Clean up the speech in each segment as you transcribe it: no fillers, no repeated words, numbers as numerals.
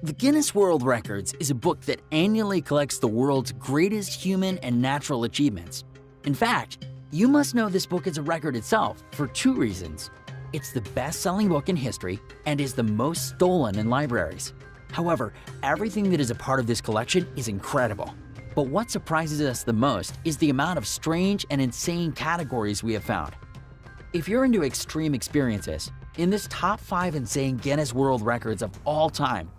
The Guinness World Records is a book that annually collects the world's greatest human and natural achievements. In fact, you must know this book is a record itself for two reasons. It's the best-selling book in history and is the most stolen in libraries. However, everything that is a part of this collection is incredible. But what surprises us the most is the amount of strange and insane categories we have found. If you're into extreme experiences, in this top 5 insane Guinness World Records of all time,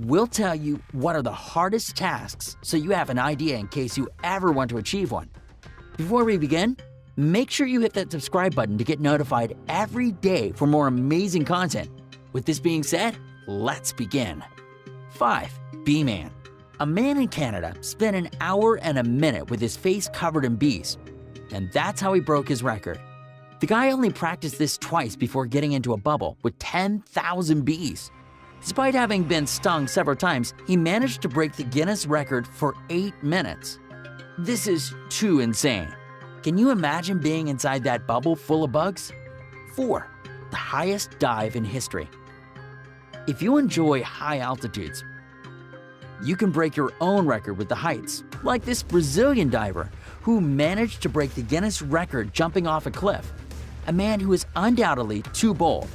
we'll tell you what are the hardest tasks so you have an idea in case you ever want to achieve one. Before we begin, make sure you hit that subscribe button to get notified every day for more amazing content. With this being said, let's begin. 5. Bee-Man. A man in Canada spent an hour and a minute with his face covered in bees, and that's how he broke his record. The guy only practiced this twice before getting into a bubble with 10,000 bees. Despite having been stung several times, he managed to break the Guinness record for 8 minutes. This is too insane. Can you imagine being inside that bubble full of bugs? 4. The highest dive in history. If you enjoy high altitudes, you can break your own record with the heights, like this Brazilian diver who managed to break the Guinness record jumping off a cliff, a man who is undoubtedly too bold.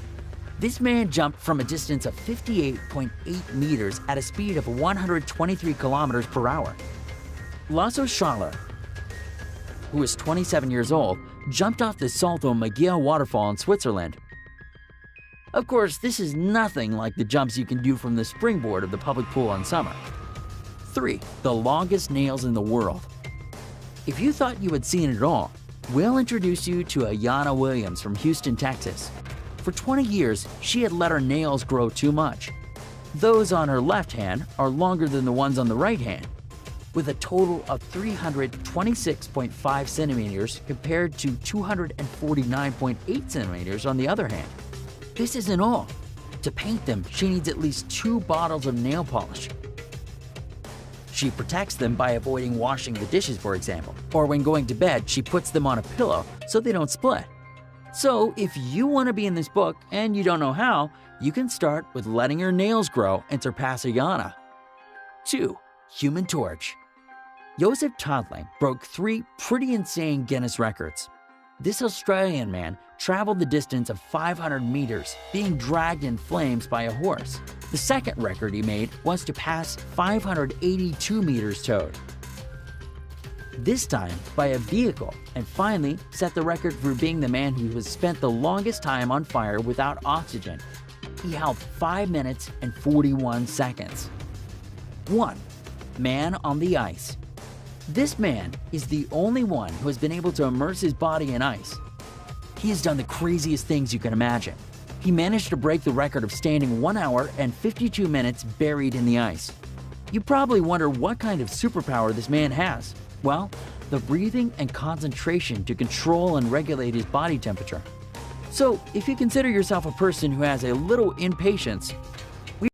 This man jumped from a distance of 58.8 meters at a speed of 123 kilometers per hour. Lasso Schaller, who is 27 years old, jumped off the Salto Maggia waterfall in Switzerland. Of course, this is nothing like the jumps you can do from the springboard of the public pool in summer. 3. The longest nails in the world. If you thought you had seen it all, we'll introduce you to Ayanna Williams from Houston, Texas. For 20 years, she had let her nails grow too much. Those on her left hand are longer than the ones on the right hand, with a total of 326.5 centimeters compared to 249.8 centimeters on the other hand. This isn't all. To paint them, she needs at least 2 bottles of nail polish. She protects them by avoiding washing the dishes, for example, or when going to bed, she puts them on a pillow so they don't split. So if you want to be in this book and you don't know how, you can start with letting your nails grow and surpass Ayanna. 2. Human Torch. Joseph Todling broke 3 pretty insane Guinness records. This Australian man traveled the distance of 500 meters, being dragged in flames by a horse. The second record he made was to pass 582 meters towed, this time by a vehicle, and finally set the record for being the man who has spent the longest time on fire without oxygen. He held 5 minutes and 41 seconds. 1. Man on the ice. This man is the only one who has been able to immerse his body in ice. He has done the craziest things you can imagine. He managed to break the record of standing 1 hour and 52 minutes buried in the ice. You probably wonder what kind of superpower this man has. Well, the breathing and concentration to control and regulate his body temperature. So, if you consider yourself a person who has a little impatience,